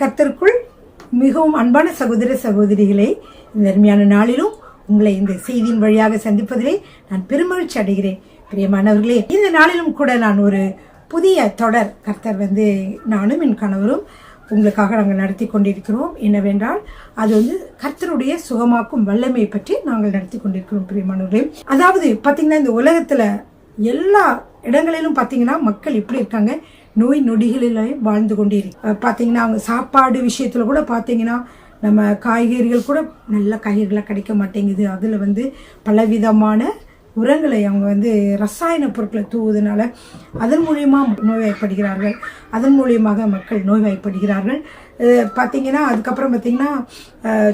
கர்த்தருக்குள் மிகவும் அன்பான சகோதர சகோதரிகளே, இந்த அருமையான நாளிலும் உங்களை இந்த செய்தியின் வழியாக சந்திப்பதிலே நான் பெருமகிழ்ச்சி அடைகிறேன். பிரியமானவர்களே, இந்த நாளிலும் கூட நான் ஒரு புதிய தொடர் கர்த்தர் நானும் என் கணவரும் உங்களுக்காக நாங்கள் நடத்தி கொண்டிருக்கிறோம். என்னவென்றால் அது கர்த்தருடைய சுகமாக்கும் வல்லமை பற்றி நாங்கள் நடத்தி கொண்டிருக்கிறோம். பிரியமானவர்களே, அதாவது பார்த்தீங்கன்னா இந்த உலகத்துல எல்லா இடங்களிலும் பார்த்தீங்கன்னா மக்கள் எப்படி இருக்காங்க, நோய் நொடிகளிலையும் வாழ்ந்து கொண்டே இருக்கு. பார்த்தீங்கன்னா அவங்க சாப்பாடு விஷயத்துல கூட பார்த்தீங்கன்னா நம்ம காய்கறிகள் கூட நல்ல காய்கறிகளாக கிடைக்க மாட்டேங்குது. அதில் பலவிதமான உரங்களை அவங்க ரசாயன பொருட்களை தூவுவதனால அதன் மூலியமாக நோய்வாய்ப்படுகிறார்கள். அதன் மூலியமாக மக்கள் நோய்வாய்ப்படுகிறார்கள். பார்த்தீங்கன்னா அதுக்கப்புறம் பார்த்தீங்கன்னா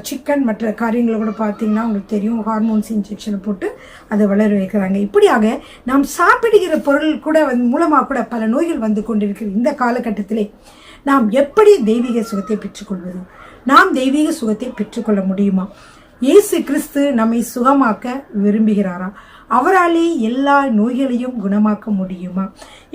சிக்கன் மற்ற காரியங்களை கூட பார்த்தீங்கன்னா உங்களுக்கு தெரியும், ஹார்மோன்ஸ் இன்ஜெக்ஷனை போட்டு அதை வளர வைக்கிறாங்க. இப்படியாக நாம் சாப்பிடுகிற பொருள் கூட மூலமாக கூட பல நோய்கள் வந்து கொண்டிருக்கிற இந்த காலகட்டத்திலே நாம் எப்படி தெய்வீக சுகத்தை பெற்றுக்கொள்வது? நாம் தெய்வீக சுகத்தை பெற்றுக்கொள்ள முடியுமா? இயேசு கிறிஸ்து நம்மை சுகமாக்க விரும்புகிறாரா? அவராலே எல்லா நோய்களையும் குணமாக்க முடியுமா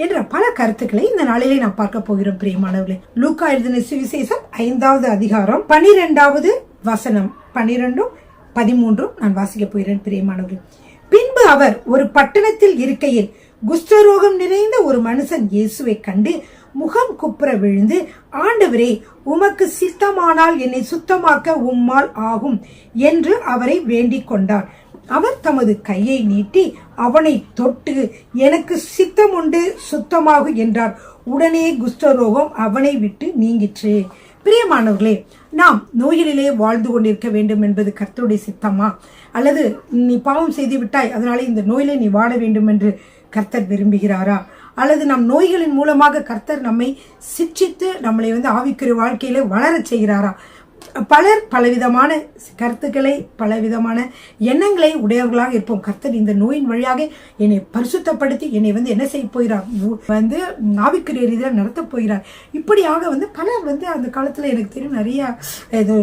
என்ற பல கருத்துக்களை இந்த நாளிலே நாம் பார்க்க போகிறோம். பிரியமானவர்களே, லூக்கா எழுதின சுவிசேஷம் 5வது அதிகாரம் 12வது வசனம் 12-13 நான் வாசிக்க போகிறேன். பிரியமானவர்களே, பின்பு அவர் ஒரு பட்டணத்தில் இருக்கையில் குஷ்டரோகம் நிறைந்த ஒரு மனுஷன் இயேசுவை கண்டு முகம் குப்புற விழுந்து, ஆண்டவரே, உமக்கு சித்தமானால் என்னை சுத்தமாக்க உம்மால் ஆகும் என்று அவரை வேண்டிக் கொண்டார். அவர் தமது கையை நீட்டி அவனை தொட்டு, எனக்கு சித்தம் உண்டு, சுத்தமாகு என்றார். உடனே குஷ்டரோகம் அவனை விட்டு நீங்கிற்று. பிரியமானவர்களே, நாம் நோய்களிலே வாழ்ந்து கொண்டிருக்க வேண்டும் என்பது கர்த்தருடைய சித்தமா? அல்லது நீ பாவம் செய்து விட்டாய், அதனால இந்த நோயிலே நீ வாழ வேண்டும் என்று கர்த்தர் விரும்புகிறாரா? அல்லது நம் நோய்களின் மூலமாக கர்த்தர் நம்மை சிட்சித்து நம்மளை ஆவிக்குரிய வாழ்க்கையில வளர செய்கிறாரா? பலர் பலவிதமான கருத்துக்களை பலவிதமான எண்ணங்களை உடையவர்களாக இருப்போம். கர்த்தர் இந்த நோயின் வழியாக என்னை பரிசுத்தப்படுத்தி என்னை என்ன செய்ய போகிறார், ஆவிக்குரிய ரீதியில் நடத்த போகிறார். இப்படியாக பலர் அந்த காலத்துல எனக்கு தெரியும் நிறைய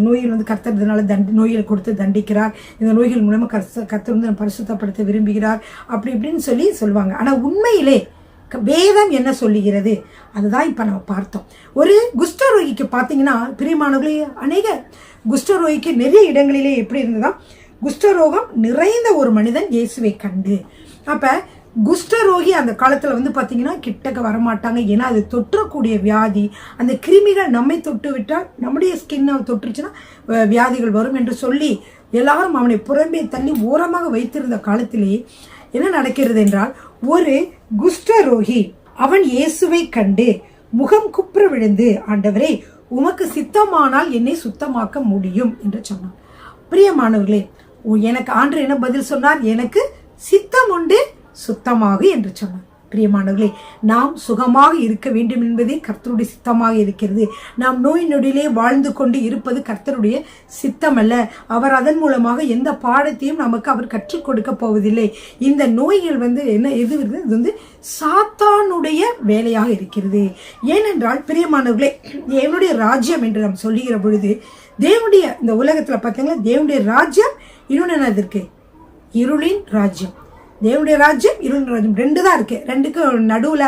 நோய்கள் கர்த்தர் இதனால நோய்களை கொடுத்து தண்டிக்கிறார், இந்த நோய்கள் மூலமா கர்த்தர் பரிசுத்தப்படுத்த விரும்புகிறார், அப்படி இப்படின்னு சொல்லுவாங்க. ஆனா உண்மையிலே வேதம் என்ன சொல்லுகிறது அதுதான் இப்ப நம்ம பார்த்தோம். ஒரு குஷ்டரோகிக்கு பார்த்தீங்கன்னா பிரியமானவர்களே, அநேக குஷ்டரோகிக்கு நிறைய இடங்களிலே எப்படி இருந்ததா, குஷ்டரோகம் நிறைந்த ஒரு மனிதன் இயேசுவை கண்டு. அப்ப குஷ்டரோகி அந்த காலத்துல பாத்தீங்கன்னா கிட்டக்க வரமாட்டாங்க. ஏன்னா அது தொற்றக்கூடிய வியாதி. அந்த கிருமிகள் நம்மை தொட்டு விட்டால் நம்முடைய ஸ்கின்னை தொட்டுருச்சுன்னா வியாதிகள் வரும் என்று சொல்லி எல்லாரும் அவனை புறம்பே தள்ளி ஓரமாக வைத்திருந்த காலத்திலேயே என்ன நடக்கிறது என்றால், ஒரு குஷ்டரோகி அவன் இயேசுவை கண்டு முகம் குப்புற விழுந்து, ஆண்டவரே, உமக்கு சித்தமானால் என்னை சுத்தமாக்க முடியும் என்று சொன்னான். பிரியமானவர்களே, எனக்கு ஆண்டவர் என்ன பதில் சொன்னார்? எனக்கு சித்தம் உண்டு, சுத்தமாகு என்று சொன்னார். பிரியமானவர்களே, நாம் சுகமாக இருக்க வேண்டும் என்பதே கர்த்தருடைய சித்தமாக இருக்கிறது. நாம் நோய் நொடியிலே வாழ்ந்து கொண்டு இருப்பது கர்த்தருடைய சித்தம் அல்ல. அவர் அதன் மூலமாக எந்த பாடத்தையும் நமக்கு அவர் கற்றுக் கொடுக்க போவதில்லை. இந்த நோய்கள் என்ன இது சாத்தானுடைய வேலையாக இருக்கிறது. ஏனென்றால் பிரியமானவர்களே, தேவனுடைய ராஜ்யம் என்று நாம் சொல்லுகிற பொழுது தேவனுடைய இந்த உலகத்துல பார்த்தீங்கன்னா தேவனுடைய ராஜ்யம் இன்னொன்னு என்ன இருக்கு, இருளின் ராஜ்யம். தேவனுடைய ராஜ்யம் இருள் ராஜ்யம் ரெண்டு தான் இருக்கு. ரெண்டுக்கு நடுவுல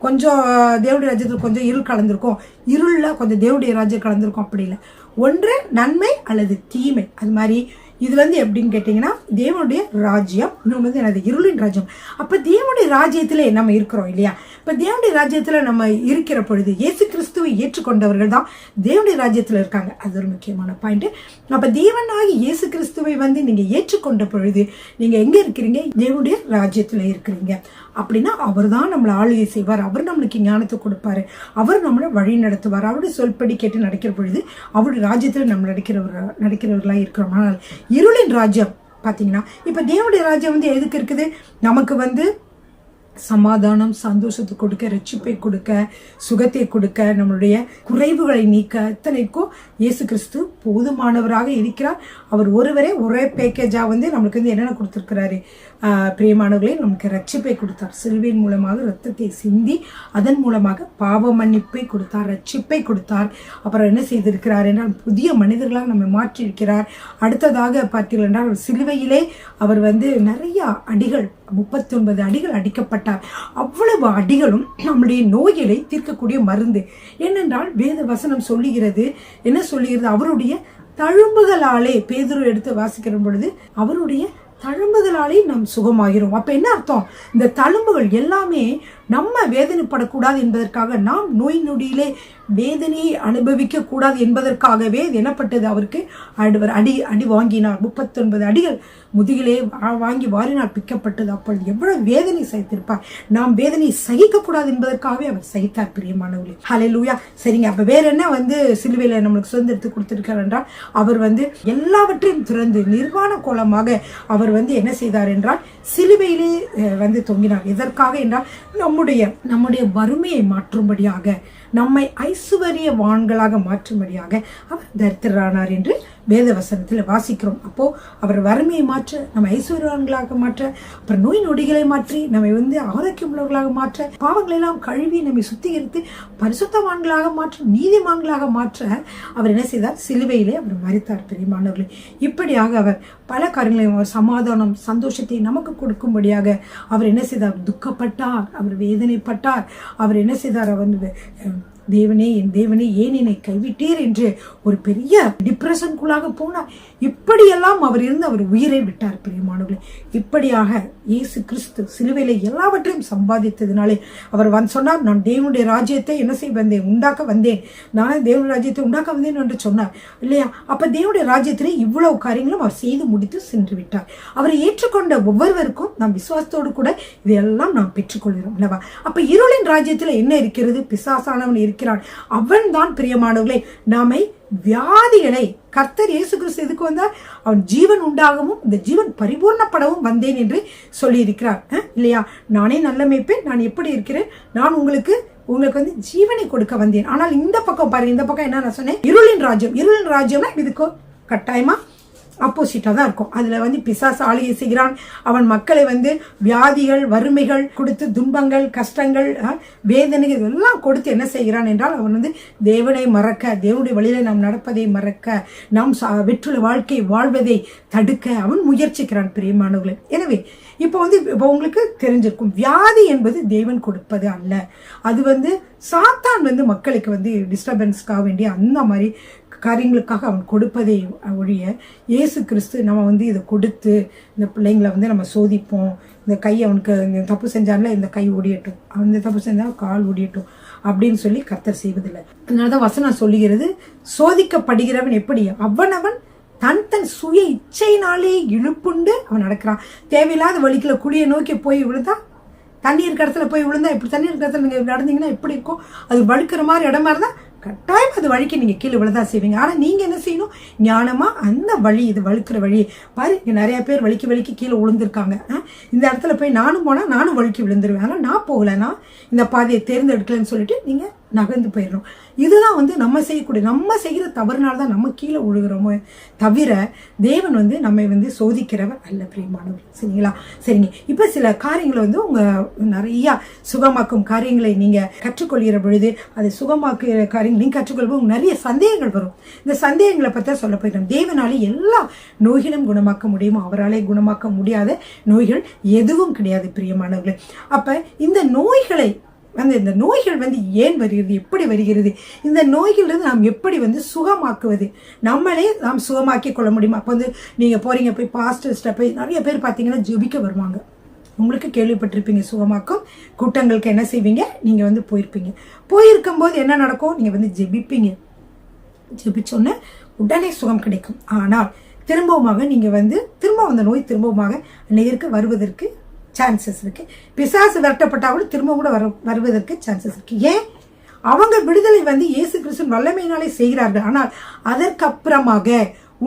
கொஞ்சம் தேவனுடைய ராஜ்யத்துல கொஞ்சம் இருள் கலந்திருக்கும், இருள்ல கொஞ்சம் தேவனுடைய ராஜ்யம் கலந்திருக்கும். அப்படி இல்லை, ஒன்று நன்மை அல்லது தீமை. அது மாதிரி இது எப்படின்னு கேட்டீங்கன்னா தேவனுடைய ராஜ்யம், இன்னொன்று எனது இருளின் ராஜ்யம். அப்ப தேவனுடைய ராஜ்யத்திலே நம்ம இருக்கிறோம் இல்லையா? இப்ப தேவனுடைய ராஜ்யத்துல நம்ம இருக்கிற பொழுது இயேசு கிறிஸ்துவை ஏற்றுக்கொண்டவர்கள் தான் தேவனுடைய ராஜ்யத்துல இருக்காங்க. அது ஒரு முக்கியமான பாயிண்ட். அப்ப தேவனாகி இயேசு கிறிஸ்துவை நீங்க ஏற்றுக்கொண்ட பொழுது நீங்க எங்க இருக்கிறீங்க? தேவனுடைய ராஜ்யத்துல இருக்கிறீங்க. அப்படின்னா அவர் தான் நம்மளை ஆளுகை செய்வார், அவர் நம்மளுக்கு ஞானத்தை கொடுப்பாரு, அவர் நம்மளை வழி நடத்துவார். அவருடைய சொல்படி கேட்டு நடக்கிற பொழுது அவருடைய ராஜ்யத்துல நம்ம நடக்கிறவர்களா இருக்கிறோம். ஆனால் இருளின் ராஜ்யம் பாத்தீங்கன்னா, இப்ப தேவனுடைய ராஜ்யம் எதுக்கு இருக்குது? நமக்கு சமாதானம், சந்தோஷத்தை கொடுக்க, ரட்சிப்பை கொடுக்க, சுகத்தை கொடுக்க, நம்மளுடைய குறைவுகளை நீக்க, இத்தனைக்கும் இயேசு கிறிஸ்து போதுமானவராக இருக்கிறார். அவர் ஒருவரே ஒரே பேக்கேஜா நம்மளுக்கு என்னென்ன கொடுத்திருக்கிறாரு? பிரியமானவர்களே, நமக்கு ரட்சிப்பை கொடுத்தார். சிலுவையின் மூலமாக ரத்தத்தை சிந்தி அதன் மூலமாக பாவ மன்னிப்பை கொடுத்தார், ரட்சிப்பை கொடுத்தார். அப்புறம் என்ன செய்திருக்கிறார் என்றால் புதிய மனிதர்களாக நம்ம மாற்றி இருக்கிறார். அடுத்ததாக பார்த்தீங்கன்னா சிலுவையிலே அவர் நிறைய அடிகள் 39 அடிகள் அடிக்கப்பட்டார். அவ்வளவு அடிகளும் நம்முடைய நோய்களை தீர்க்கக்கூடிய மருந்து. ஏனென்றால் வேத வசனம் சொல்லுகிறது, என்ன சொல்லுகிறது, அவருடைய தழும்புகளாலே, பேதுரு எடுத்து வாசிக்கிற பொழுது அவருடைய தழும்புகளாலே நாம் சுகமாகிறோம். அப்ப என்ன அர்த்தம்? இந்த தழும்புகள் எல்லாமே நம்ம வேதனைப்படக்கூடாது என்பதற்காக, நாம் நோய் நொடியிலே வேதனையை அனுபவிக்க கூடாது என்பதற்காகவே எனப்பட்டது. அவருக்கு அடி வாங்கினார். 39 அடிகள் முதுகிலே வாங்கி வாரினால் பிக்கப்பட்டது. அப்பொழுது எவ்வளவு வேதனை சகித்திருப்பார். நாம் வேதனை சகிக்க கூடாது என்பதற்காகவே அவர் சகித்தார். பிரியமானவர்களே, ஹல்லேலூயா. சரிங்க, அப்ப வேற என்ன சிலுவையில நம்மளுக்கு சுதந்திரத்தை கொடுத்திருக்கார் என்றால், அவர் எல்லாவற்றையும் திறந்து நிர்வாண கோலமாக அவர் என்ன செய்தார் என்றால், சிலுவையிலே தொங்கினார். எதற்காக என்றால், நம்முடைய வறுமையை மாற்றும்படியாக, நம்மை ஐசுவரியவான்களாக மாற்றும்படியாக அவர் தரித்திரரானார் என்று வேத வசனத்தில் வாசிக்கிறோம். அப்போ அவர் வறுமையை மாற்ற, நம்ம ஐஸ்வர்யவான்களாக மாற்ற, அப்புறம் நோய் நொடிகளை மாற்றி நம்மை ஆரோக்கியம் உள்ளவர்களாக மாற்ற, பாவங்களை எல்லாம் கழுவி நம்மை சுத்திகரித்து பரிசுத்தவான்களாக மாற்ற, நீதிமான்களாக மாற்ற அவர் என்ன செய்தார்? சிலுவையிலே அவர் மரித்தார். பிரியமானவர்களே, இப்படியாக அவர் பல காரியங்களையும், சமாதானம், சந்தோஷத்தை நமக்கு கொடுக்கும்படியாக அவர் என்ன செய்தார்? துக்கப்பட்டார், அவர் வேதனைப்பட்டார். அவர் என்ன செய்தார்? தேவனே, என் தேவனே, ஏன் என்னை கைவிட்டீர் என்று ஒரு பெரிய டிப்ரெஷனுக்குள்ளாக போனார். இப்படியெல்லாம் அவர் அவர் உயிரை விட்டார். பிரியமானவர்களே, இப்படியாக இயேசு கிறிஸ்து சிலுவையில எல்லாவற்றையும் சம்பாதித்ததினாலே அவர் சொன்னார், நான் தேவனுடைய ராஜ்யத்தை என்ன செய்ய வந்தேன்? உண்டாக்க வந்தேன். நானே தேவனுடைய ராஜ்யத்தை உண்டாக்க வந்தேன் என்று சொன்னார் இல்லையா? அப்ப தேவனுடைய ராஜ்யத்திலே இவ்வளவு காரியங்களும் அவர் செய்து முடித்து சென்று விட்டார். அவரை ஏற்றுக்கொண்ட ஒவ்வொருவருக்கும் நாம் விசுவாசத்தோடு கூட இதையெல்லாம் நாம் பெற்றுக்கொள்கிறோம் அல்லவா? அப்ப இருளின் ராஜ்யத்துல என்ன இருக்கிறது? பிசாசானவன் இருக்கிறான். அவன் தான் பிரியமானவர்களே நம்மை வியாதிகளை, கர்த்தர் இயேசு கிறிஸ்து எதுக்கு வந்தார்? அவன் ஜீவன் உண்டாகவும் இந்த ஜீவன் பரிபூர்ணப்படவும் வந்தேன் என்று சொல்லி இருக்கிறார் இல்லையா? நானே நல்ல மேய்ப்பேன், நான் எப்படி இருக்கிறேன், நான் உங்களுக்கு ஜீவனை கொடுக்க வந்தேன். ஆனால் இந்த பக்கம் பாருங்க, இந்த பக்கம் என்ன நான் சொன்னேன்? இருளின் ராஜ்யம். இருளின் ராஜ்யம்னா இதுக்கு கட்டாயமா ஆப்போசிட்டா தான் இருக்கும். அதுல பிசாசு ஆளுகை செய்கிறான். அவன் மக்களை வியாதிகள், வறுமைகள் கொடுத்து, துன்பங்கள், கஷ்டங்கள், வேதனைகள் எல்லாம் கொடுத்து என்ன செய்கிறான் என்றால், அவன் தேவனை மறக்க, தேவனுடைய வழியில நாம் நடப்பதை மறக்க, நாம் வெற்றுள்ள வாழ்க்கை வாழ்வதை தடுக்க அவன் முயற்சிக்கிறான். பிரியமானவர்களே, எனவே இப்போ உங்களுக்கு தெரிஞ்சிருக்கும், வியாதி என்பது தேவன் கொடுப்பது அல்ல. அது சாத்தான் மக்களுக்கு டிஸ்டர்பன்ஸ்க்காக வேண்டிய அந்த மாதிரி காரியங்களுக்காக அவன் கொடுப்பதை ஒழிய, இயேசு கிறிஸ்து நம்ம இதை கொடுத்து இந்த பிள்ளைங்களை நம்ம சோதிப்போம். இந்த கை அவனுக்கு தப்பு செஞ்சான்ல, இந்த கை ஒடியட்டும், அவன் தப்பு செஞ்சா கால் ஒடியட்டும் அப்படின்னு சொல்லி கர்த்தர் செய்வதில்லை. அதனாலதான் வசனம் சொல்லுகிறது, சோதிக்கப்படுகிறவன் எப்படி? அவனவன் தன் சுய இச்சையினாலே இழுப்புண்டு அவன் நடக்கிறான். தேவையில்லாத வழிக்குள்ள குழியை நோக்கி போய் விழுந்தா, தண்ணி இருக்கிற இடத்துல போய் விழுந்தா, இப்படி தண்ணி இருக்கிற இடத்துல நீங்க நடந்தீங்கன்னா எப்படி இருக்கும்? அது வழுக்கிற மாதிரி இடமா இருந்தா கட்டாயம் அது வழிக்கு நீங்க கீழே விழதான் செய்வீங்க. ஆனா நீங்க என்ன செய்யணும்? ஞானமா அந்த வழி, இது வழுக்கிற வழி பாரு. இங்க நிறைய பேர் வலிக்கு கீழே விழுந்திருக்காங்க. இந்த இடத்துல போய் நானும் போனா நானும் வலிக்கு விழுந்துருவேன். ஆனா நான் போகலன்னா இந்த பாதையை தேர்ந்தெடுக்கலன்னு சொல்லிட்டு நீங்க நகர்ந்து போயிடணும். இதுதான் நம்ம செய்யக்கூடிய, நம்ம செய்கிற தவறுனால்தான் நம்ம கீழே விழுகிறோமோ தவிர தேவன் நம்மை சோதிக்கிறவர் அல்ல. பிரியமானவர், சரிங்களா? சரிங்க, இப்ப சில காரியங்களை உங்க நிறைய சுகமாக்கும் காரியங்களை நீங்க கற்றுக்கொள்கிற பொழுது, அதை சுகமாக்குற காரியங்கள் நீங்க கற்றுக்கொள்வோம், நிறைய சந்தேகங்கள் வரும். இந்த சந்தேகங்களை பத்தி சொல்ல போயிட்டோம். தேவனாலே எல்லா நோய்களும் குணமாக்க முடியுமோ, அவராலே குணமாக்க முடியாத நோய்கள் எதுவும் கிடையாது. பிரியமானவர்களே, அப்ப இந்த நோய்களை இந்த நோய்கள் ஏன் வருகிறது, எப்படி வருகிறது, இந்த நோய்களிலிருந்து நாம் எப்படி சுகமாக்குவது, நம்மளே நாம் சுகமாக்கி கொள்ள முடியுமா? அப்போ நீங்க போறீங்க, போய் பாஸ்டர்ஸ்ட போய் நிறைய பேர் பார்த்தீங்கன்னா ஜெபிக்க வருவாங்க. உங்களுக்கு கேள்விப்பட்டிருப்பீங்க, சுகமாக்கும் கூட்டங்களுக்கு என்ன செய்வீங்க, நீங்க போயிருப்பீங்க. போயிருக்கும் போது என்ன நடக்கும்? நீங்க ஜெபிப்பீங்க. ஜெபிச்சோன்னு உடனே சுகம் கிடைக்கும். ஆனால் திரும்பவுமாக நீங்க திரும்ப அந்த நோய் திரும்பவுமாக அநேகருக்கு வருவதற்கு சான்சஸ் இருக்கு. பிசாசு விரட்டப்பட்டா கூட திரும்ப கூட வருவதற்கு சான்சஸ் இருக்கு. ஏன்? அவங்க விடுதலை இயேசு கிறிஸ்துவின் வல்லமையினாலே செய்கிறார்கள். ஆனால் அதற்கப்புறமாக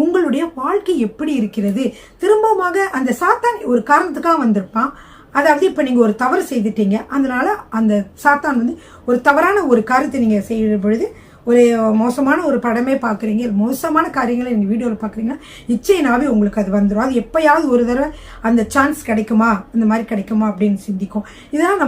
உங்களுடைய வாழ்க்கை எப்படி இருக்கிறது? திரும்பமாக அந்த சாத்தான் ஒரு காரணத்துக்காக வந்திருப்பான். அதாவது இப்ப நீங்க ஒரு தவறு செய்துட்டீங்க, அதனால அந்த சாத்தான் ஒரு தவறான ஒரு காரியத்தை நீங்க செய்கிற பொழுது ஒரு மோசமான ஒரு படமே பார்க்குறீங்க, மோசமான காரியங்களை நீங்கள் வீடியோவில் பார்க்குறீங்கன்னா நிச்சயமாகவே உங்களுக்கு அது வந்துடும். அது எப்போயாவது ஒரு தடவை அந்த சான்ஸ் கிடைக்குமா, அந்த மாதிரி கிடைக்குமா அப்படின்னு சிந்திக்கும். இதெல்லாம்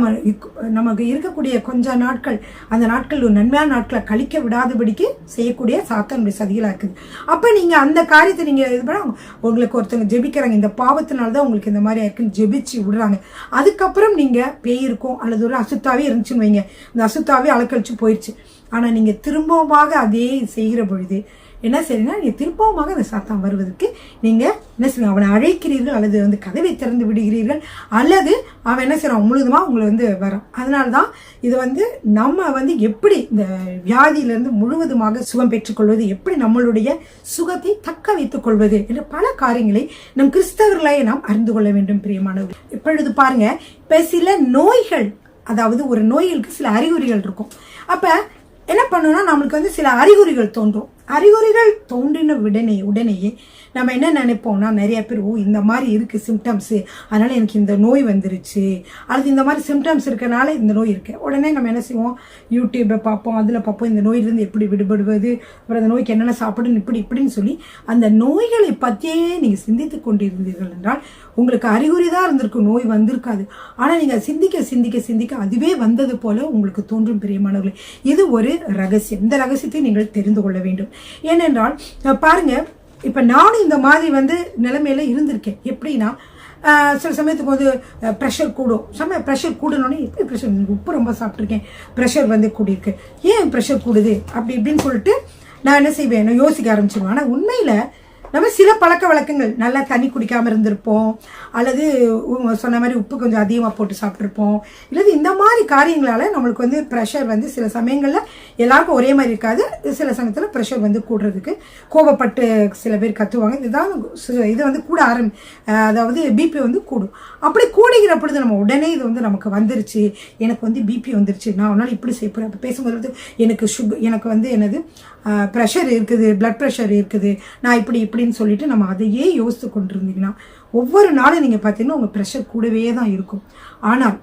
நமக்கு இருக்கக்கூடிய கொஞ்ச நாட்கள், அந்த நாட்கள் ஒரு நன்மையான நாட்களை கழிக்க விடாதபடிக்கு செய்யக்கூடிய சாத்தானுடைய சதிகளாக இருக்குது. அப்போ நீங்கள் அந்த காரியத்தை நீங்கள் இது பண்ண, உங்களுக்கு ஒருத்தவங்க ஜெபிக்கிறாங்க, இந்த பாவத்தினால தான் உங்களுக்கு இந்த மாதிரி இருக்குன்னு ஜெபிச்சு விடுறாங்க. அதுக்கப்புறம் நீங்கள் பேய் இருக்கும் அல்லது ஒரு அசுத்தாவே இருந்துச்சுன்னு வைங்க, இந்த அசுத்தாவே அலக்கழிச்சு போயிடுச்சு. ஆனால் நீங்கள் திரும்பவுமாக அதே செய்கிற பொழுது என்ன செய்றீங்கன்னா, நீங்கள் திரும்பவுமாக அந்த சாத்தான் வருவதற்கு நீங்கள் என்ன செய்யணும், அவனை அழைக்கிறீர்கள் அல்லது கதவை திறந்து விடுகிறீர்கள், அல்லது அவன் என்ன செய்யறான் முழுதுமாக உங்களை வரான். அதனால தான் இது நம்ம எப்படி இந்த வியாதியிலிருந்து முழுவதுமாக சுகம் பெற்றுக்கொள்வது, எப்படி நம்மளுடைய சுகத்தை தக்க வைத்துக் கொள்வது என்ற பல காரியங்களை நம் கிறிஸ்தவர்களாய் நாம் அறிந்து கொள்ள வேண்டும் பிரியமானவர்கள். இப்பொழுது பாருங்க, இப்ப சில நோய்கள், அதாவது ஒரு நோய்களுக்கு சில அறிகுறிகள் இருக்கும். அப்ப என்ன பண்ணணும்னா, நம்மளுக்கு சில அறிகுறிகள் தோன்றும். அறிகுறிகள் தோன்றின உடனேயே நம்ம என்ன நினைப்போம்னா, நிறைய பேர் இந்த மாதிரி இருக்கு சிம்டம்ஸு, அதனால எனக்கு இந்த நோய் வந்துருச்சு, அல்லது இந்த மாதிரி சிம்டம்ஸ் இருக்கனால இந்த நோய் இருக்கு. உடனே நம்ம என்ன செய்வோம், யூடியூப்பை பார்ப்போம், அதில் பார்ப்போம் இந்த நோயிலிருந்து எப்படி விடுபடுவது, அப்புறம் அந்த நோய்க்கு என்னென்ன சாப்பிடணும், இப்படின்னு சொல்லி அந்த நோய்களை பற்றியே நீங்கள் சிந்தித்து கொண்டிருந்தீர்கள் என்றால் உங்களுக்கு அறிகுறி தான் இருந்திருக்கும், நோய் வந்திருக்காது. ஆனால் நீங்கள் சிந்திக்க சிந்திக்க சிந்திக்க அதுவே வந்தது போல உங்களுக்கு தோன்றும் பிரியமானவர்களே. இது ஒரு ரகசியம். இந்த ரகசியத்தை நீங்கள் தெரிந்து கொள்ள வேண்டும். ஏனென்றால் பாருங்க, இப்போ நானும் இந்த மாதிரி நிலைமையில இருந்திருக்கேன். எப்படின்னா, சில சமயத்துக்கு ப்ரெஷர் கூடும். ப்ரெஷர் கூடணுன்னே எப்படி ப்ரெஷர், உப்பு ரொம்ப சாப்பிட்ருக்கேன், ப்ரெஷர் கூடியிருக்கு, ஏன் ப்ரெஷர் கூடுது அப்படி இப்படின்னு சொல்லிட்டு நான் என்ன செய்வேன், நான் யோசிக்க ஆரம்பிச்சிருவேன். ஆனால் உண்மையில் நம்ம சில பழக்க வழக்கங்கள், நல்லா தண்ணி குடிக்காமல் இருந்திருப்போம், அல்லது சொன்ன மாதிரி உப்பு கொஞ்சம் அதிகமாக போட்டு சாப்பிட்ருப்போம், இல்லது இந்த மாதிரி காரியங்களால் நம்மளுக்கு ப்ரெஷர் சில சமயங்களில் எல்லாருக்கும் ஒரே மாதிரி இருக்காது. சில சமயத்தில் ப்ரெஷர் கூடுறதுக்கு கோபப்பட்டு சில பேர் கத்துவாங்க. இதுதான் இது கூட அதாவது பிபி கூடும். அப்படி கூடுகிற பொழுது நம்ம உடனே இது நமக்கு வந்துருச்சு, எனக்கு பிபி வந்துருச்சு, நான் ஒரு நாள் இப்படி செய்யப்படுறேன். அப்போ பேசும்போது எனக்கு என்னது ப்ரெஷர் இருக்குது, பிளட் ப்ரெஷர் இருக்குது, நான் இப்படின்னு சொல்லிட்டு நம்ம அதையே யோசித்து கொண்டிருந்தீங்கன்னா ஒவ்வொரு நாளும் நீங்கள் பார்த்தீங்கன்னா உங்கள் ப்ரெஷர் கூடவே தான் இருக்கும். ஆனால்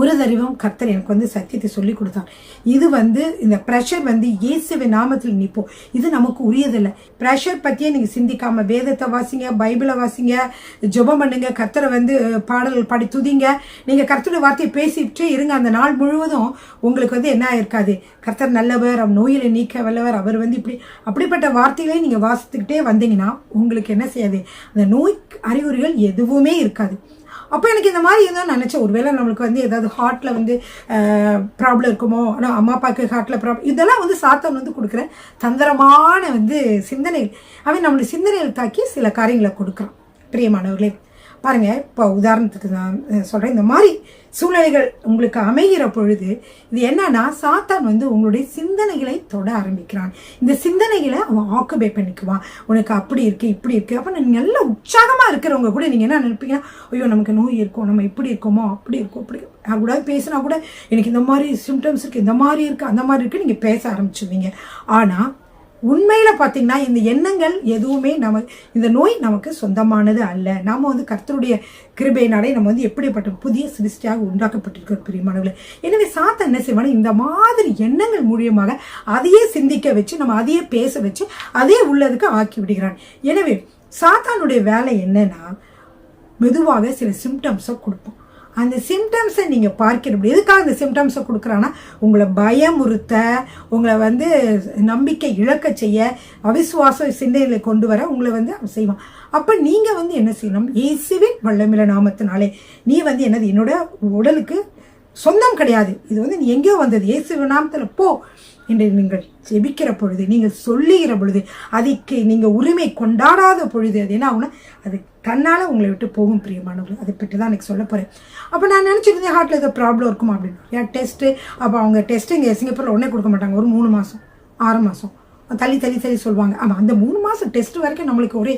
ஒரு தடவையும் கர்த்தர் எனக்கு சத்தியத்தை சொல்லி கொடுத்தார். இது இந்த ப்ரெஷர் இயேசுவின் நாமத்தில் நிற்போம், இது நமக்கு உரியதில்லை. ப்ரெஷர் பற்றியே நீங்கள் சிந்திக்காம வேதத்தை வாசிங்க, பைபிளை வாசிங்க, ஜெபம் பண்ணுங்க, கர்த்தரை பாடல் பாடி துதிங்க. நீங்கள் கர்த்தருடைய வார்த்தையை பேசிட்டே இருங்க. அந்த நாள் முழுவதும் உங்களுக்கு என்ன இருக்காது, கர்த்தர் நல்லவர், அவர் நோயிலை நீக்க வல்லவர், அவர் அப்படிப்பட்ட வார்த்தைகளை நீங்கள் வாசித்துக்கிட்டே வந்தீங்கன்னா உங்களுக்கு என்ன செய்யாது, அந்த நோய் அறிகுறிகள் எதுவுமே இருக்காது. அப்போ எனக்கு இந்த மாதிரி இருந்தால் நினச்சேன், ஒருவேளை நம்மளுக்கு ஏதாவது ஹார்ட்டில் ப்ராப்ளம் இருக்குமோ, ஆனால் அம்மா அப்பாவுக்கு ஹார்ட்டில் ப்ராப்ளம், இதெல்லாம் சாத்தான் கொடுக்குற தந்திரமான சிந்தனைகள். அவன் நம்மளுடைய சிந்தனைகள் தாக்கி சில காரியங்களை கொடுக்குறான். பிரியமானவர்களே பாருங்கள், இப்போ உதாரணத்துக்கு நான் சொல்கிறேன், இந்த மாதிரி சூழ்நிலைகள் உங்களுக்கு அமைகிற பொழுது இது என்னன்னா, சாத்தான் உங்களுடைய சிந்தனைகளை தொட ஆரம்பிக்கிறான். இந்த சிந்தனைகளை அவன் ஆக்குபை பண்ணிக்குவான். உனக்கு அப்படி இருக்கு, இப்படி இருக்கு. அப்போ நீங்கள் நல்ல உற்சாகமாக இருக்கிறவங்க கூட நீங்கள் என்ன நினைப்பீங்கன்னா, ஐயோ நமக்கு நோய் இருக்கும், நம்ம இப்படி இருக்கோமோ, அப்படி இருக்கும், அப்படி நான் கூட பேசினா கூட எனக்கு இந்த மாதிரி சிம்டம்ஸ் இருக்குது, இந்த மாதிரி இருக்குது, அந்த மாதிரி இருக்குது, நீங்கள் பேச ஆரம்பிச்சுவீங்க. ஆனால் உண்மையில் பார்த்தீங்கன்னா இந்த எண்ணங்கள் எதுவுமே இந்த நோய் நமக்கு சொந்தமானது அல்ல. நாம் கர்த்தருடைய கிருபையினாலே நம்ம எப்படிப்பட்ட புதிய சிருஷ்டியாக உண்டாக்கப்பட்டிருக்கிற பிரியமானவர்களே. எனவே சாத்தான் என்ன செய்வானா, இந்த மாதிரி எண்ணங்கள் மூலியமாக அதையே சிந்திக்க வச்சு, நம்ம அதையே பேச வச்சு, அதே உள்ளதுக்கு ஆக்கி விடுகிறான். எனவே சாத்தானுடைய வேலை என்னன்னா, மெதுவாக சில சிம்டம்ஸை கொடுப்போம். அந்த சிம்டம்ஸை நீங்கள் பார்க்கிறப்ப, எதுக்காக அந்த சிம்டம்ஸை கொடுக்குறான்னா, உங்களை பயமுறுத்த, உங்களை நம்பிக்கை இழக்க செய்ய, அவிசுவாச சிந்தனைகளை கொண்டு வர உங்களை அவன் செய்வான். அப்போ நீங்கள் என்ன செய்யணும், இயேசுவின் வல்லமையுள்ள நாமத்தினாலே நீ என்னது என்னோட உடலுக்கு சொந்தம் கிடையாது, இது நீ எங்கேயோ வந்தது, இயேசுவின் நாமத்தில் போ என்று நீங்கள் ஜெபிக்கிற பொழுது, நீங்கள் சொல்லுகிற பொழுது, அதுக்கு நீங்கள் உரிமை கொண்டாடாத பொழுது அது என்ன ஆகுனா, அது தன்னால் உங்களை விட்டு போகும் பிரியமானவர்கள். அதை பற்றி தான் எனக்கு சொல்ல போகிறேன். அப்போ நான் நினச்சிருந்தேன் ஹார்ட்டில் ஏதோ ப்ராப்ளம் இருக்குமா அப்படின்னு. டெஸ்ட்டு, அப்போ அவங்க டெஸ்ட்டு இங்கே சிங்கப்பூரில் உடனே கொடுக்க மாட்டாங்க, ஒரு 3 மாதம் 6 மாதம் தள்ளி சொல்லுவாங்க. ஆமாம், அந்த 3 மாதம் டெஸ்ட் வரைக்கும் நம்மளுக்கு ஒரே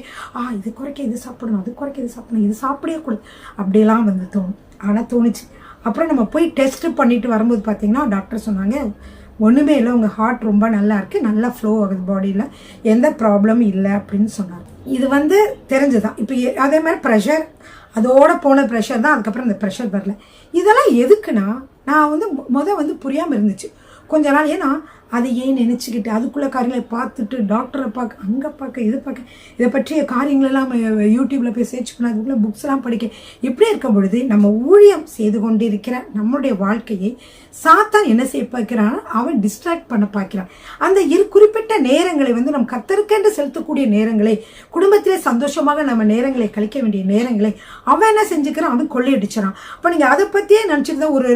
இது குறைக்க இது சாப்பிடணும், அது குறைக்க இது சாப்பிடணும், இது சாப்பிடவே கூடாது அப்படியெல்லாம் தோணும். ஆனால் தோணுச்சு. அப்புறம் நம்ம போய் டெஸ்ட்டு பண்ணிட்டு வரும்போது பார்த்தீங்கன்னா டாக்டர் சொன்னாங்க, ஒன்றுமே இல்லை, உங்கள் ஹார்ட் ரொம்ப நல்லா இருக்குது, நல்லா ஃப்ளோ ஆகுது, பாடியில் எந்த ப்ராப்ளமும் இல்லை அப்படின்னு சொன்னாங்க. இது தெரிஞ்சுதான். இப்போ அதே மாதிரி ப்ரெஷர், அதோட போன ப்ரெஷர் தான், அதுக்கப்புறம் இந்த ப்ரெஷர் வரல. இதெல்லாம் எதுக்குன்னா, நான் புரியாமல் இருந்துச்சு கொஞ்ச நாள். ஏன்னா அதை ஏன் நினச்சிக்கிட்டு அதுக்குள்ள காரியங்களை பார்த்துட்டு டாக்டரை பார்க்க அங்கே பார்க்க இது பார்க்க இதை பற்றிய காரியங்களெல்லாம் யூடியூப்பில் போய் சர்ச் பண்ண அதுக்குள்ளே புக்ஸ்லாம் படிக்க இப்படி இருக்கும் பொழுது நம்ம ஊழியம் செய்து கொண்டிருக்கிற நம்முடைய வாழ்க்கையை சாத்தான் என்ன செய்ய பார்க்கிறான், அவன் டிஸ்ட்ராக்ட் பண்ண பார்க்கிறான். அந்த குறிப்பிட்ட நேரங்களை நம்ம கர்த்தருக்கென்று செலுத்தக்கூடிய நேரங்களை, குடும்பத்திலே சந்தோஷமாக நம்ம நேரங்களை கழிக்க வேண்டிய நேரங்களை அவன் என்ன செஞ்சுக்கிறான், அவன் கொள்ளையடிச்சிடான். அப்போ நீங்கள் அதை பற்றியே நினச்சிட்டு ஒரு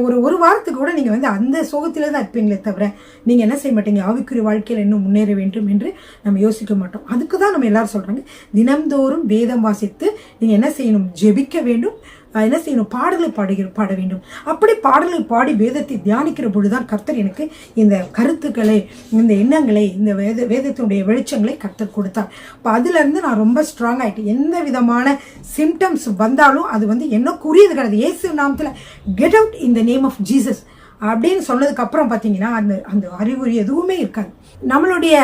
ஒரு ஒரு வாரத்துக்கு கூட நீங்கள் அந்த சோகத்திலே தான் இருப்பீங்களே தவிர நீங்கள் என்ன செய்ய மாட்டீங்க, ஆவிக்குரிய வாழ்க்கையில் இன்னும் முன்னேற வேண்டும் என்று நம்ம யோசிக்க மாட்டோம். அதுக்கு தான் நம்ம எல்லாரும் சொல்கிறாங்க, தினம்தோறும் வேதம் வாசித்து நீங்கள் என்ன செய்யணும், ஜெபிக்க வேண்டும், என்ன செய்யணும், பாடலை பாட வேண்டும். அப்படி பாடலை பாடி வேதத்தை தியானிக்கிற பொழுதுதான் கர்த்தர் எனக்கு இந்த கருத்துக்களை, இந்த எண்ணங்களை, இந்த வேதத்தினுடைய வெளிச்சங்களை கர்த்தர் கொடுத்தார். இப்போ அதுலேருந்து நான் ரொம்ப ஸ்ட்ராங் ஆகிட்டேன். எந்த விதமான சிம்டம்ஸ் வந்தாலும் அது எனக்குரியது கிடையாது. இயேசு நாமத்தில் get out in the name of Jesus அப்படின்னு சொன்னதுக்கு அப்புறம் பார்த்தீங்கன்னா அந்த அறிகுறி எதுவுமே இருக்காது. நம்மளுடைய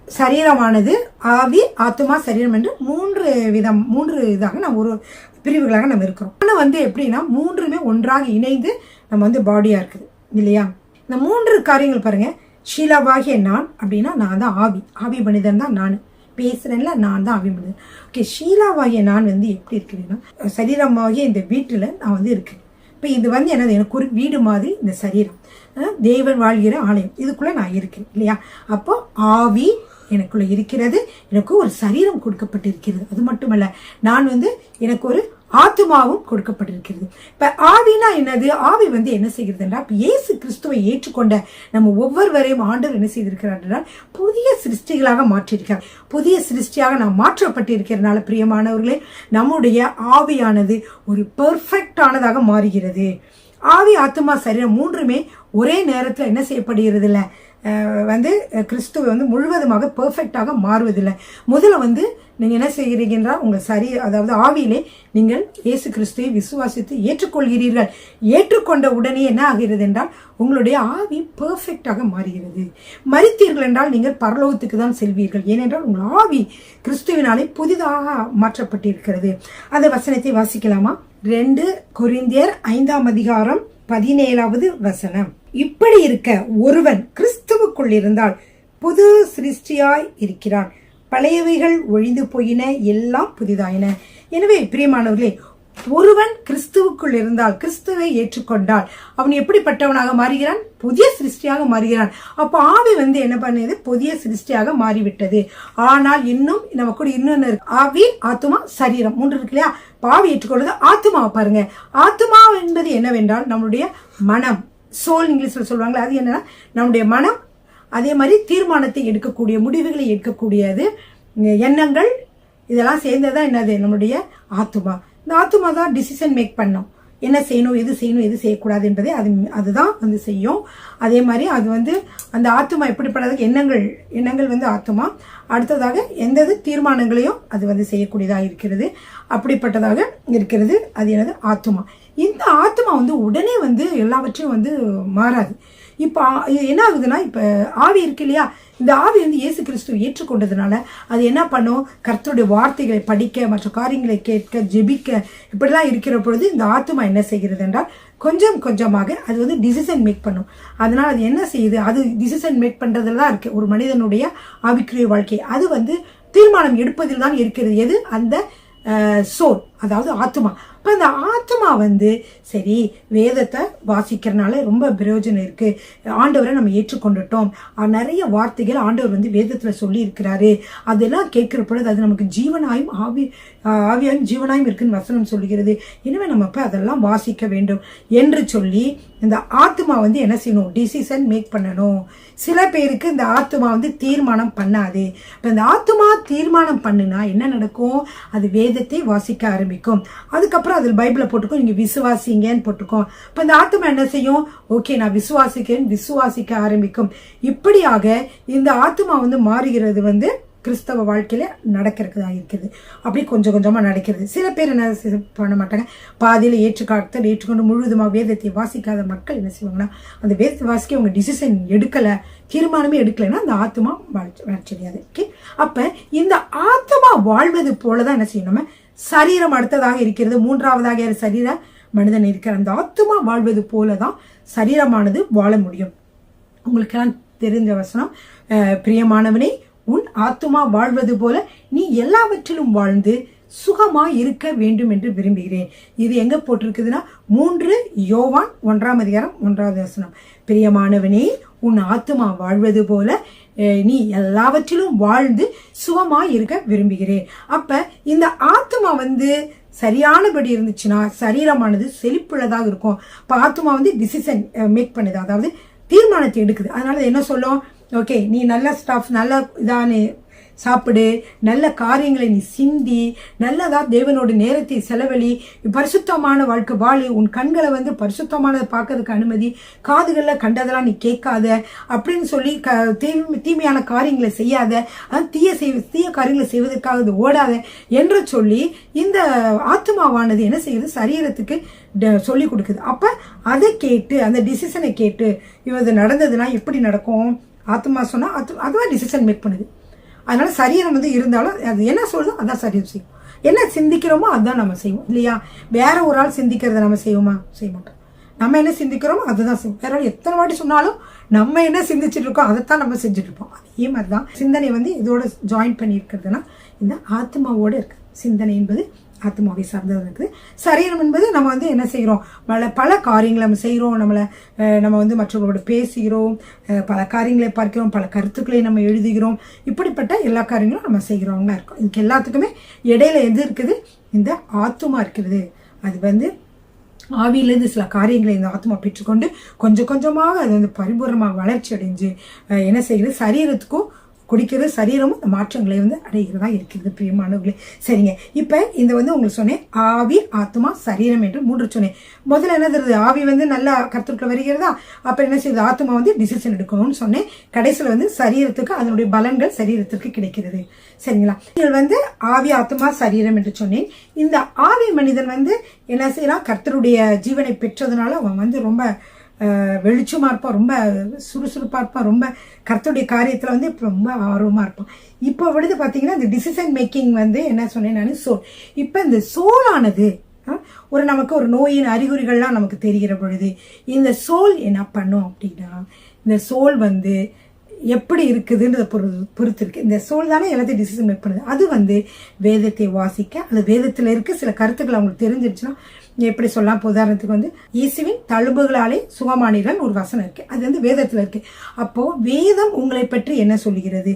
சரீரமானது ஆவி, ஆத்மா, சரீரம் என்று மூன்று இதாக நம்ம ஒரு பிரிவுகளாக நம்ம இருக்கிறோம். ஆனால் எப்படின்னா மூன்றுமே ஒன்றாக இணைந்து நம்ம பாடியாக இருக்குது இல்லையா. இந்த 3 காரியங்கள் பாருங்க. ஷீலாவாகிய நான் அப்படின்னா நான் தான் ஆவி மனிதன் தான் நான் பேசுறேன்ல, நான் தான் ஆவி மனிதன். ஓகே, ஷீலாவாகிய நான் எப்படி இருக்குதுன்னா சரீரமாகிய இந்த வீட்டில் நான் இருக்கேன். இப்போ இது என்னது, எனக்கு ஒரு வீடு மாதிரி இந்த சரீரம், தேவன் வாழ்கிற ஆலயம், இதுக்குள்ள நான் இருக்கேன் இல்லையா. அப்போ ஆவி எனக்குள்ள இருக்கிறது, எனக்கு ஒரு சரீரம் கொடுக்கப்பட்டிருக்கிறது. அது மட்டுமல்ல, நான் எனக்கு ஒரு ஆத்மாவும் கொடுக்கப்பட்டிருக்கிறது. இப்ப ஆவினா என்னது, ஆவி என்ன செய்கிறதுன்றா, இப்ப இயேசு கிறிஸ்துவை ஏற்றுக்கொண்ட நம்ம ஒவ்வொருவரையும் ஆண்டவர் என்ன செய்திருக்கிறார் என்றால் புதிய சிருஷ்டிகளாக மாற்றியிருக்கிறார். புதிய சிருஷ்டியாக நாம் மாற்றப்பட்டிருக்கிறதுனால பிரியமானவர்களே, நம்முடைய ஆவியானது ஒரு பெர்ஃபெக்டானதாக மாறுகிறது. ஆவி, ஆத்மா, சரீரம் மூன்றுமே ஒரே நேரத்தில் என்ன செய்யப்படுகிறது இல்லை, கிறிஸ்துவை முழுவதுமாக பெர்ஃபெக்டாக மாறுவதில்லை. முதல்ல நீங்கள் என்ன செய்கிறீங்கன்னா உங்கள் அதாவது ஆவியிலே நீங்கள் இயேசு கிறிஸ்துவை விசுவாசித்து ஏற்றுக்கொள்கிறீர்கள். ஏற்றுக்கொண்ட உடனே என்ன ஆகிறது என்றால் உங்களுடைய ஆவி பெர்ஃபெக்டாக மாறுகிறது. மரித்தீர்கள் என்றால் நீங்கள் பரலோகத்துக்கு தான் செல்வீர்கள். ஏனென்றால் உங்கள் ஆவி கிறிஸ்துவினாலே புதிதாக மாற்றப்பட்டிருக்கிறது. அந்த வசனத்தை வாசிக்கலாமா? 2 கொரிந்தியர் 5ஆம் அதிகாரம் 17வது வசனம். இப்படி இருக்க ஒருவன் கிறிஸ்துவுக்குள் இருந்தால் புது சிருஷ்டியாய் இருக்கிறான், பழையவைகள் ஒழிந்து போயின, எல்லாம் புதிதாயின. எனவே பிரியமானவர்களே, ஒருவன் கிறிஸ்துவுக்குள் இருந்தால், கிறிஸ்துவை ஏற்றுக்கொண்டால் அவன் எப்படிப்பட்டவனாக மாறுகிறான், புதிய சிருஷ்டியாக மாறுகிறான். அப்போ ஆவி என்ன பண்ணுது, புதிய சிருஷ்டியாக மாறிவிட்டது. ஆனால் இன்னும் நம்ம கூட இன்னொன்னு இருக்கு, ஆவி, ஆத்மா, சரீரம் 3 இருக்கு இல்லையா. ஆவி ஏற்றுக்கொள்வது ஆத்மாவை பாருங்க. ஆத்மா என்பது என்னவென்றால் நம்மளுடைய மனம், சோல் இங்கிலீஷ்ல சொல்லுவாங்களே, அது என்னன்னா நம்முடைய மனம். அதே மாதிரி தீர்மானத்தை எடுக்கக்கூடிய, முடிவுகளை எடுக்கக்கூடியது, எண்ணங்கள், இதெல்லாம் சேர்ந்ததான் என்னது நம்மளுடைய ஆத்மா. இந்த ஆத்மா தான் டிசிஷன் மேக் பண்ணும், என்ன செய்யணும், எது செய்யணும், எது செய்யக்கூடாது என்பதை அதுதான் செய்யும். அதே மாதிரி அது அந்த ஆத்மா எப்படிப்பட்டது, எண்ணங்கள் ஆத்மா. அடுத்ததாக எந்த தீர்மானங்களையும் அது செய்யக்கூடியதாக இருக்கிறது, அப்படிப்பட்டதாக இருக்கிறது. அது என்னது, ஆத்மா. இந்த ஆத்மா உடனே எல்லாவற்றையும் மாறாது. இப்போ என்ன ஆகுதுன்னா, இப்போ ஆவி இருக்கு இல்லையா, இந்த ஆவி இயேசு கிறிஸ்துவை ஏற்றுக்கொண்டதுனால அது என்ன பண்ணும், கர்த்தருடைய வார்த்தைகளை படிக்க, மற்ற காரியங்களை கேட்க, ஜெபிக்க, இப்படிலாம் இருக்கிற பொழுது இந்த ஆத்மா என்ன செய்கிறது என்றால் கொஞ்சம் கொஞ்சமாக அது டிசிஷன் மேக் பண்ணும். அதனால அது என்ன செய்யுது, அது டிசிஷன் மேக் பண்றதுல தான் இருக்கு ஒரு மனிதனுடைய ஆவிக்குரிய வாழ்க்கை. அது தீர்மானம் எடுப்பதில் தான் இருக்கிறது. எது, அந்த சோல், அதாவது ஆத்மா. இப்போ அந்த ஆத்மா சரி, வேதத்தை வாசிக்கிறதுனால ரொம்ப பிரயோஜனம் இருக்கு, ஆண்டவரை நம்ம ஏற்றுக்கொண்டுட்டோம், நிறைய வார்த்தைகள் ஆண்டவர் வேதத்தில் சொல்லி இருக்கிறாரு, அதெல்லாம் கேட்கிற பொழுது அது நமக்கு ஜீவனாயும் ஆவியாயும் ஜீவனாயும் இருக்குன்னு வசனம் சொல்லுகிறது. எனவே நம்ம இப்போ அதெல்லாம் வாசிக்க வேண்டும் என்று சொல்லி இந்த ஆத்மா என்ன செய்யணும், டிசிஷன் மேக் பண்ணணும். சில பேருக்கு இந்த ஆத்மா தீர்மானம் பண்ணாது. இப்போ இந்த ஆத்மா தீர்மானம் பண்ணுனா என்ன நடக்கும், அது வேதத்தை வாசிக்க ஆரம்பிக்கும். அதுக்கப்புறம் அதில் பைபிளை போட்டுக்கோ, நீங்க விசுவாசிங்கன்னு போட்டுக்கோ. இப்போ இந்த ஆத்மா என்ன செய்யும், ஓகே நான் விசுவாசிக்க ஆரம்பிக்கும். இப்படியாக இந்த ஆத்மா மாறுகிறது கிறிஸ்தவ வாழ்க்கையில நடக்கிறதா இருக்கிறது. அப்படி கொஞ்சம் கொஞ்சமா நடக்கிறது. சில பேர் என்ன பண்ண மாட்டாங்க, பாதியில ஏற்றுக்கொண்டு முழுவதுமாக வேதத்தை வாசிக்காத மக்கள் என்ன செய்வாங்கன்னா, அந்த வேதத்தை வாசிக்க அவங்க டிசிஷன் எடுக்கல, தீர்மானமே எடுக்கலைன்னா அந்த ஆத்மா வாழ்ச்செடியாது. ஓகே, அப்ப இந்த ஆத்மா வாழ்வது போலதான் என்ன செய்யணும், சரீரம் அடுத்ததாக இருக்கிறது, 3ஆவதாக சரீர மனிதன் இருக்கிற அந்த ஆத்மா வாழ்வது போலதான் சரீரமானது வாழ முடியும். உங்களுக்கு தெரிஞ்ச வசனம். பிரியமானவனே, உன் ஆத்துமா வாழ்வது போல நீ எல்லாவற்றிலும் வாழ்ந்து சுகமா இருக்க வேண்டும் என்று விரும்புகிறேன். இது எங்க போட்டிருக்குதுன்னா 3 யோவான் 1ஆம் அதிகாரம் 1வது வசனம். பிரியமானவனே, உன் ஆத்துமா வாழ்வது போல நீ எல்லாவற்றிலும் வாழ்ந்து சுகமா இருக்க விரும்புகிறேன். அப்ப இந்த ஆத்துமா சரியானபடி இருந்துச்சுன்னா சரீரமானது செழிப்புள்ளதாக இருக்கும். இப்ப ஆத்துமா டிசிஷன் மேக் பண்ணுது, அதாவது தீர்மானத்தை எடுக்குது. அதனால என்ன சொல்லும், ஓகே நீ நல்ல ஸ்டாஃப் நல்ல இதானே சாப்பிடு, நல்ல காரியங்களை நீ சிந்தி, நல்லதா தேவனோட நேரத்தை செலவழி, பரிசுத்தமான வாழ்க்கை வாழு, உன் கண்களை பரிசுத்தமானதை பார்க்கறதுக்கு அனுமதி, காதுகளில் கண்டதெல்லாம் நீ கேட்காத அப்படின்னு சொல்லி தீமையான காரியங்களை செய்யாத, தீய காரியங்களை செய்வதற்காக ஓடாத என்று சொல்லி இந்த ஆத்மாவானது என்ன செய்யுது, சரீரத்துக்கு சொல்லி கொடுக்குது. அப்ப அதை கேட்டு அந்த டிசிஷனை கேட்டு இது நடந்ததுன்னா எப்படி நடக்கும், ஆத்மா சொன்னா அதுதான் டிசிஷன் மேக் பண்ணுது. அதனால சரீரம் இருந்தாலும் அது என்ன சொல்லுதோ அதான் சரீரம் செய்யும். என்ன சிந்திக்கிறோமோ அதுதான் நம்ம செய்வோம் இல்லையா? வேற ஒரு ஆள் சிந்திக்கிறத நம்ம செய்வோமா? செய்ய மாட்டோம். நம்ம என்ன சிந்திக்கிறோமோ அதுதான் செய்வோம். வேற ஆள் எத்தனை வாட்டி சொன்னாலும் நம்ம என்ன சிந்திச்சுட்டு இருக்கோம் அதைத்தான் நம்ம செஞ்சுட்டு இருப்போம். அதே மாதிரிதான் சிந்தனை இதோட ஜாயின் பண்ணி இருக்கிறதுனா இந்த ஆத்மாவோட இருக்கு. சிந்தனை என்பது ஆத்மாவை சார்ந்தது இருக்குது. சரீரம் என்பது நம்ம என்ன செய்கிறோம், பல காரியங்களை நம்ம செய்கிறோம். நம்ம மற்றவர்களோட பேசுகிறோம், பல காரியங்களை பார்க்கிறோம், பல கருத்துக்களை நம்ம எழுதுகிறோம். இப்படிப்பட்ட எல்லா காரியங்களும் நம்ம செய்கிறவங்களா இருக்கோம். இதுக்கு எல்லாத்துக்குமே இடையில எது இருக்குது, இந்த ஆத்மா இருக்கிறது. அது ஆவியிலிருந்து சில காரியங்களை இந்த ஆத்மா பெற்றுக்கொண்டு கொஞ்சம் கொஞ்சமாக அது பரிபூர்ணமாக வளர்ச்சி அடைஞ்சு என்ன செய்கிறது, சரீரத்துக்கும் குடிக்கிறது, சரீரமும் இந்த மாற்றங்களை அடைகிறதா இருக்கிறது. பிரியமானவர்களே, சரிங்க. இப்ப இந்த உங்களுக்கு சொன்னேன், ஆவி ஆத்மா சரீரம் என்று 3 சொன்னேன். முதல்ல என்ன தெரியுது, ஆவி நல்லா கருத்துக்கள் வருகிறதா, அப்ப என்ன செய்யுது, ஆத்மா டிசிஷன் எடுக்கணும்னு சொன்னேன். கடைசியில சரீரத்துக்கு அதனுடைய பலன்கள் சரீரத்திற்கு கிடைக்கிறது. சரிங்களா? நீங்கள் ஆவி ஆத்மா சரீரம் என்று சொன்னேன். இந்த ஆவி மனிதன் என்ன செய்யலாம், கர்த்தருடைய ஜீவனை பெற்றதுனால அவன் ரொம்ப வெளிச்சமா இருப்பான், ரொம்ப சுறுசுறுப்பா இருப்பான், ரொம்ப கர்த்தருடைய காரியத்துல ரொம்ப ஆர்வமா இருப்பான். இப்போ பாத்தீங்கன்னா இந்த டிசிஷன் மேக்கிங் என்ன சொன்னேன் நான், சோல். இப்ப இந்த சோலானது நமக்கு ஒரு நோயின் அறிகுறிகள்லாம் நமக்கு தெரிகிற பொழுது இந்த சோல் என்ன பண்ணும் அப்படின்னா, இந்த சோல் எப்படி இருக்குதுன்றத பொறுத்து இருக்கு. இந்த சோல் தானே எல்லாத்தையும் டிசிஷன் மேக் பண்ணுது. அது வேதத்தை வாசிக்க, அது வேதத்துல இருக்க சில கருத்துக்கள் அவங்களுக்கு தெரிஞ்சிருச்சுன்னா, எப்படி சொல்லலாம், உதாரணத்துக்கு இயேசுவின் தழும்புகளாலே சுகமானீர்கள் ஒரு வசனம் இருக்கு, அது வேதத்துல இருக்கு. அப்போ வேதம் உங்களை பற்றி என்ன சொல்லுகிறது,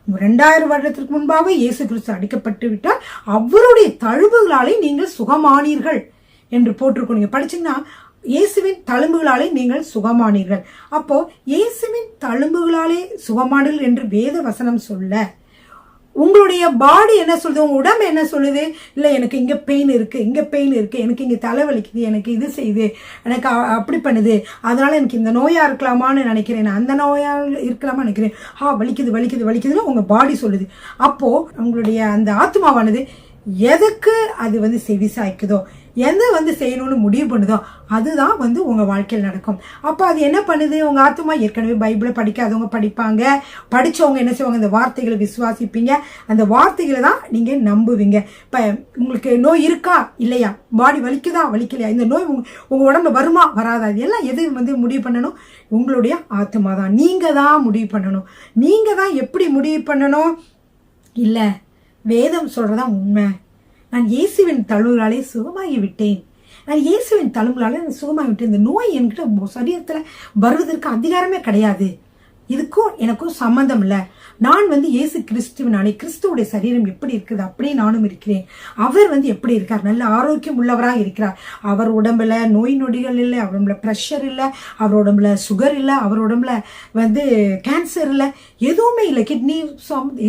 2000 வருடத்திற்கு முன்பாக இயேசு கிறிஸ்து அடிக்கப்பட்டு விட்டால் அவருடைய தழும்புகளாலே நீங்கள் சுகமானீர்கள் என்று போட்டிருக்கோம். நீங்க படிச்சீங்கன்னா இயேசுவின் தழும்புகளாலே நீங்கள் சுகமானீர்கள். அப்போ இயேசுவின் தழும்புகளாலே சுகமானீர்கள் என்று வேத வசனம் சொல்ல, உங்களுடைய பாடி என்ன சொல்லுது, உங்க உடம்பு என்ன சொல்லுது, இல்ல எனக்கு இங்க பெயின் இருக்கு, இங்க பெயின் இருக்கு, எனக்கு இங்க தலைவலிக்குது, எனக்கு இது செய்யுது, எனக்கு அப்படி பண்ணுது, அதனால எனக்கு இந்த நோயா இருக்கலாமான்னு நினைக்கிறேன், அந்த நோயா இருக்கலாமா நினைக்கிறேன், வலிக்குது வலிக்குது வலிக்குதுன்னு உங்க பாடி சொல்லுது. அப்போ உங்களுடைய அந்த ஆத்மாவானது எதுக்கு அது செவிசாய்க்குதோ, எதை செய்யணும்னு முடிவு பண்ணுதோ அதுதான் உங்க வாழ்க்கையில் நடக்கும். அப்ப அது என்ன பண்ணுது, உங்க ஆத்மா ஏற்கனவே பைபிளை படிக்காதவங்க படிப்பாங்க, படிச்சவங்க என்ன செய்வாங்க, இந்த வார்த்தைகளை விசுவாசிப்பீங்க, அந்த வார்த்தைகளை தான் நீங்க நம்புவீங்க. இப்ப உங்களுக்கு நோய் இருக்கா இல்லையா, பாடி வலிக்குதா வலிக்கலையா, இந்த நோய் உங்க உடம்புல வருமா வராதா, இதெல்லாம் எது முடிவு பண்ணணும், உங்களுடைய ஆத்மா தான். நீங்க தான் முடிவு பண்ணணும். நீங்க தான் எப்படி முடிவு பண்ணணும், இல்ல வேதம் சொல்றதா உண்மை, நான் இயேசுவின் தழும்புகளாலே சுகமாகி விட்டேன், நான் இயேசுவின் தழும்புகளாலே சுகமாகி விட்டேன், இந்த நோய் என்கிட்ட சரீரத்துல வருவதற்கு அதிகாரமே கிடையாது, இதுக்கும் எனக்கும் சம்பந்தம் இல்லை, நான் இயேசு கிறிஸ்துவினாலே, கிறிஸ்துவோடைய சரீரம் எப்படி இருக்குது அப்படியே நானும் இருக்கிறேன், அவர் எப்படி இருக்கார், நல்ல ஆரோக்கியம் உள்ளவராக இருக்கிறார், அவர் உடம்புல நோய் நொடிகள் இல்லை, அவர் உடம்புல ப்ரெஷர் இல்லை, அவர் உடம்புல சுகர் இல்லை, அவர் உடம்புல கேன்சர் இல்லை, எதுவுமே இல்லை, கிட்னி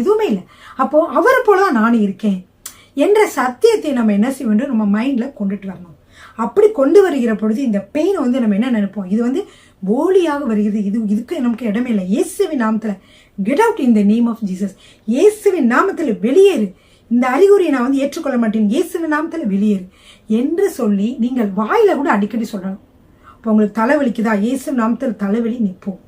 எதுவுமே இல்லை. அப்போ அவரை போலதான் நானும் இருக்கேன் என்ற சத்தியத்தை நம்ம என்ன செய்ய வேண்டும், நம்ம மைண்ட்ல கொண்டுட்டு வரணும். அப்படி கொண்டு வருகிற பொழுது இந்த பெயின் நம்ம என்ன நினைப்போம், இது போலியாக வருகிறது, இதுக்கு நமக்கு இடமே இல்லை, இயேசுவின் நாமத்துல get out in the name of Jesus, இயேசுவின் நாமத்துல வெளியேறு, இந்த அறிகுறியை நான் ஏற்றுக்கொள்ள மாட்டேன், இயேசுவின் நாமத்துல வெளியேறு என்று சொல்லி நீங்கள் வாயில கூட அடிக்கடி சொல்லணும். இப்போ உங்களுக்கு தலைவலிக்குதா, இயேசுவின் நாமத்தில் தலைவலி நிற்போம்,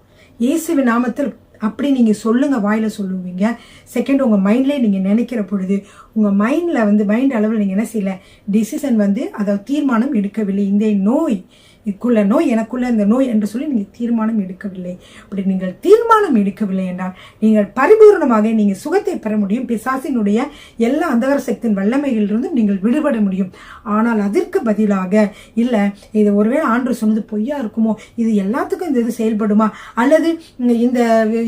இயேசுவின் நாமத்தில் அப்படி நீங்க சொல்லுங்க, வாயில சொல்லுவீங்க. செகண்ட், உங்க மைண்ட்லயே நீங்க நினைக்கிற பொழுது உங்க மைண்ட்ல மைண்ட் அளவில் நீங்க என்ன செய்யல, டிசிஷன் அதாவது தீர்மானம் எடுக்கவில்லை, இந்த நோய் இதுக்குள்ள நோய், எனக்குள்ள இந்த நோய் என்று சொல்லி நீங்கள் தீர்மானம் எடுக்கவில்லை. அப்படி நீங்கள் தீர்மானம் எடுக்கவில்லை என்றால் நீங்கள் பரிபூர்ணமாக நீங்கள் சுகத்தை பெற முடியும். பிசாசினுடைய எல்லா அந்தகார சக்தியின் வல்லமைகளிலிருந்தும் நீங்கள் விடுபட முடியும். ஆனால் அதற்கு பதிலாக இல்லை, இது ஒருவேளை ஆண்டு சொன்னது பொய்யா இருக்குமோ, இது எல்லாத்துக்கும் இந்த இது செயல்படுமா, அல்லது இந்த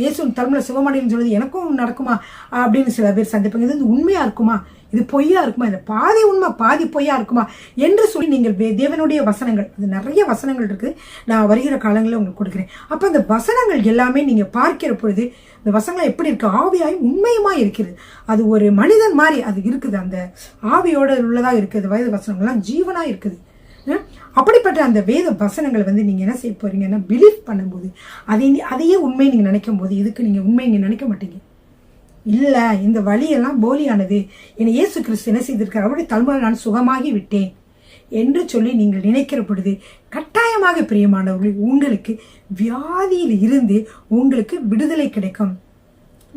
இயேசு தலைமையில் சுகமாடின்னு சொன்னது எனக்கும் நடக்குமா அப்படின்னு சில பேர் சந்திப்பாங்க. இது உண்மையா இருக்குமா, இது பொய்யா இருக்குமா, இது பாதி உண்மை பாதி பொய்யா இருக்குமா என்று சொல்லி நீங்கள் தேவனுடைய வசனங்கள், அது நிறைய வசனங்கள் இருக்கு, நான் வருகிற காலங்களில் உங்களுக்கு கொடுக்குறேன். அப்போ அந்த வசனங்கள் எல்லாமே நீங்க பார்க்கிற பொழுது இந்த வசனங்கள் எப்படி இருக்கு, ஆவியாயும் உண்மையுமா இருக்கிறது. அது ஒரு மனிதன் மாதிரி அது இருக்குது, அந்த ஆவியோட உள்ளதா இருக்குது. வயது வசனங்கள்லாம் ஜீவனா இருக்குது. அப்படிப்பட்ட அந்த வேத வசனங்களை நீங்க என்ன செய்ய போறீங்கன்னா, பிலீவ் பண்ணும்போது அதையே உண்மை நீங்க நினைக்கும் போது, இதுக்கு நீங்க உண்மை நீங்க நினைக்க மாட்டீங்க. இல்ல, இந்த வழியெல்லாம் போலியானது, என்னை இயேசு கிறிஸ்து என்ன செய்திருக்கார், அவருடைய தலைமையில் நான் சுகமாகி விட்டேன் என்று சொல்லி நீங்கள் நினைக்கிற பொழுது கட்டாயமாக பிரியமானவர்கள் உங்களுக்கு வியாதியில் இருந்து உங்களுக்கு விடுதலை கிடைக்கும்.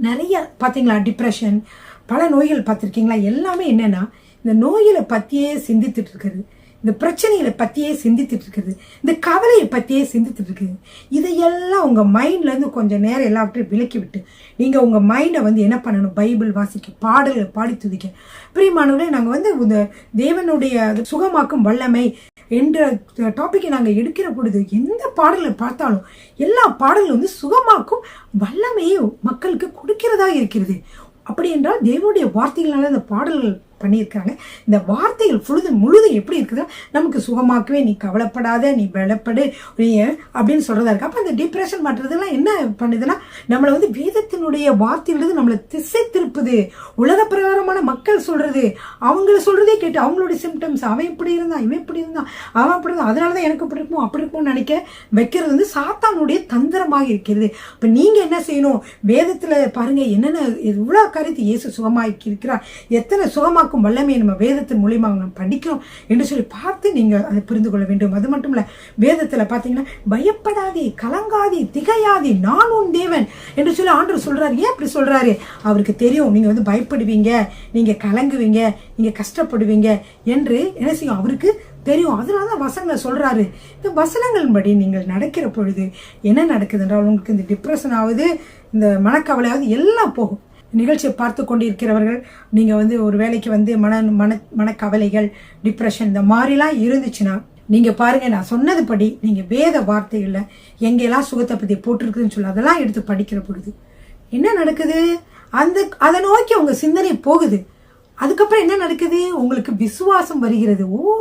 நிறைய பார்த்தீங்களா, டிப்ரெஷன், பல நோய்கள் பார்த்துருக்கீங்களா, எல்லாமே என்னன்னா இந்த நோய்களை பற்றியே சிந்தித்துட்டு இருக்கிறது, இந்த பிரச்சனைகளை பற்றியே சிந்தித்துட்டு இருக்குது, இந்த கவலையை பற்றியே சிந்தித்துட்டு இருக்குது. இதையெல்லாம் உங்கள் மைண்ட்லேருந்து கொஞ்சம் நேரம் எல்லாவற்றையும் விலக்கி விட்டு நீங்கள் உங்கள் மைண்டை என்ன பண்ணணும், பைபிள் வாசிக்க, பாடல்களை பாடி துதிக்க. பிரியமானவர்களே, நாங்கள் இந்த தேவனுடைய சுகமாக்கும் வல்லமை என்ற டாப்பிக்கை நாங்கள் எடுக்கிற பொழுது எந்த பாடல்களை பார்த்தாலும் எல்லா பாடல்களும் சுகமாக்கும் வல்லமையை மக்களுக்கு கொடுக்கிறதா இருக்கிறது. அப்படி என்றால் தேவனுடைய வார்த்தைகளால் அந்த பாடல்கள் பண்ணியிருக்காங்க. இந்த வார்த்தைகள் முழுதும் எப்படி இருக்குதா, நமக்கு சுகமாக்கவே, நீ கவலைப்படாத, நீ பலப்படு அப்படின்னு சொல்றதா இருக்கு. அப்ப அந்த டிப்ரெஷன் மாற்றுறதுலாம் என்ன பண்ணுதுன்னா, நம்மளை வேதத்தினுடைய வார்த்தையிலிருந்து நம்மளை திசை திருப்புது. உலக பிரகாரமான மக்கள் சொல்றது, அவங்கள சொல்றதே கேட்டு அவங்களுடைய சிம்டம்ஸ், அவன் இப்படி இருந்தான், இவன் இப்படி இருந்தான், அவன் அப்படி இருந்தான், அதனாலதான் எனக்கு இப்படி இருக்கும் அப்படி இருக்கும்னு நினைக்க வைக்கிறது சாத்தானுடைய தந்திரமாக இருக்கிறது. இப்ப நீங்க என்ன செய்யணும், வேதத்துல பாருங்க என்னென்ன எவ்வளவு கருத்து இயேசு சுகமாக்கி இருக்கிறார், எத்தனை சுகமா வல்லமையை நம்ம வேதத்தின் மூலியமாக நம்ம படிக்கிறோம் என்று சொல்லி பார்த்து நீங்க அதை புரிந்து கொள்ள வேண்டும். அது மட்டும் இல்ல, வேதத்துல பாத்தீங்கன்னா பயப்படாதே, கலங்காதே, திகையாதே, நான் உன் தேவன் என்று சொல்லி ஆண்டவர் சொல்றாரு. ஏன் அப்படி சொல்றாரு, அவருக்கு தெரியும் நீங்க பயப்படுவீங்க, நீங்க கலங்குவீங்க, நீங்க கஷ்டப்படுவீங்க என்று என்ன செய்யும் அவருக்கு தெரியும். அதனாலதான் வசனங்களை சொல்றாரு. இந்த வசனங்களின் படி நீங்கள் நடக்கிற பொழுது என்ன நடக்குது என்றால், உங்களுக்கு இந்த டிப்ரெஷன் ஆகுது, இந்த மனக்கவலையாவது எல்லாம் போகும். நிகழ்ச்சியை பார்த்து கொண்டிருக்கிறவர்கள் நீங்க ஒரு வேலைக்கு மனக்கவலைகள், டிப்ரெஷன் இந்த மாதிரிலாம் இருந்துச்சுன்னா நீங்க பாருங்க, நான் சொன்னதுபடி நீங்க வேத வார்த்தைகள்ல எங்கெல்லாம் சுகத்தை பத்தி போட்டிருக்குதுன்னு சொல்லி அதெல்லாம் எடுத்து படிக்கிற பொழுது என்ன நடக்குது, அதை நோக்கி உங்க சிந்தனை போகுது. அதுக்கப்புறம் என்ன நடக்குது, உங்களுக்கு விசுவாசம் வருகிறது. ஓ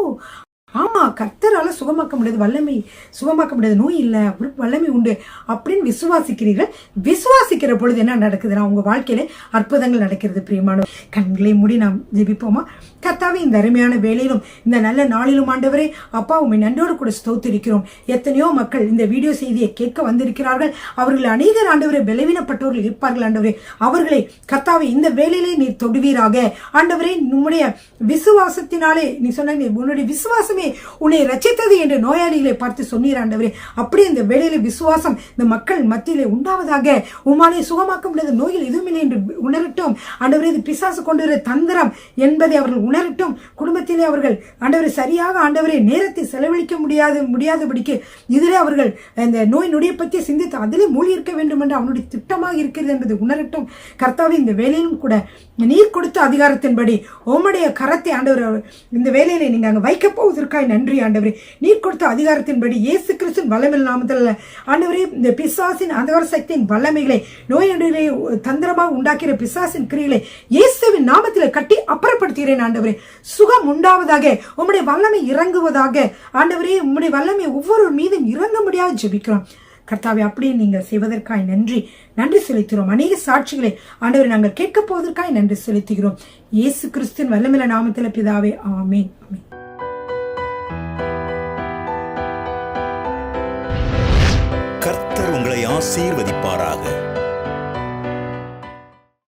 ஆமா, கர்த்தரால சுகமாக்க முடியாது, வல்லமை சுகமாக்க முடியாது, நோய் இல்லை, அவருக்கு வல்லமை உண்டு அப்படின்னு விசுவாசிக்கிறீர்கள். விசுவாசிக்கிற பொழுது என்ன நடக்குதுன்னா உங்க வாழ்க்கையில அற்புதங்கள் நடக்கிறது. பிரியமான கண்களை மூடி நாம் ஜெபிப்போமா. கர்த்தாவே, இந்த அருமையான வேலையிலும் இந்த நல்ல நாளிலும் ஆண்டவரே அப்பா, உண்மை நன்றோடு கூட ஸ்தோத்திரிக்கிறோம். எத்தனையோ மக்கள் இந்த வீடியோ செய்தியை கேட்க வந்திருக்கிறார்கள். அவர்கள் அநேகர் ஆண்டவரே பலவீனப்பட்டவர்கள் இருப்பார்கள். ஆண்டவரே அவர்களை கர்த்தாவே இந்த வேலையிலே நீர் தொடுவீராக. ஆண்டவரே உன்னுடைய விசுவாசத்தினாலே, நீ சொன்ன உன்னுடைய விசுவாசமே உன்னை ரட்சித்தது என்று நோயாளிகளை பார்த்து சொன்னீர் ஆண்டவரே. அப்படியே இந்த வேளையில விசுவாசம் இந்த மக்கள் மத்தியிலே உண்டாவதாக. உமானை சுகமாக்க முடியாத நோயில் எதுவும் இல்லை என்று உணரட்டும் ஆண்டவரே. இது பிசாசு கொண்டு வர தந்திரம் என்பதை அவர்கள் உணரட்டும். குடும்பத்திலே அவர்கள் ஆண்டவரை சரியாக ஆண்டவரை நேரத்தை செலவழிக்க முடியாதபடிக்கு இதிலே அவர்கள் இந்த நோய் நொடியை பற்றி சிந்தித்து அதிலே மூழ்கி இருக்க வேண்டும் என்று அவனுடைய திட்டமாக இருக்கிறது என்பதை உணரட்டும். கர்த்தாவே, இந்த வேலையிலும் கூட நீர் கொடுத்த அதிகாரத்தின்படி உம்முடைய கரத்தை ஆண்டவர் இந்த வேலையில நீங்க அங்க வைக்க போவதற்காக நன்றி ஆண்டவரே. நீர் கொடுத்த அதிகாரத்தின்படி இயேசு கிறிஸ்துவின் வல்லமையில் நாமத்தில் ஆண்டவரே, இந்த பிசாசின் அதிகார சக்தியின் வல்லமைகளை, நோய் நொடிகளை தந்திரமாக உண்டாக்கிற பிசாசின் கிரிகளை இயேசுவின் நாமத்தில் கட்டி அப்புறப்படுத்துகிறேன் ஆண்டவரே. சுகம் உண்டாவதாக, உம்முடைய வல்லமை இறங்குவதாக ஆண்டவரே. உம்முடைய வல்லமை ஒவ்வொரு மீதும் இறங்க முடியாது ஜெபிக்கிறோம் கர்த்தாவே. அப்படியே நீங்கள் செய்வதற்காக நன்றி செலுத்துகிறோம். அநேக சாட்சிகளை ஆண்டவரை நாங்கள் கேட்க போவதற்காக நன்றி செலுத்துகிறோம். இயேசு கிறிஸ்துவின் வல்லமையில நாமத்தில் பிதாவே, ஆமென். கர்த்தர் உங்களை ஆசீர்வதிப்பாராக.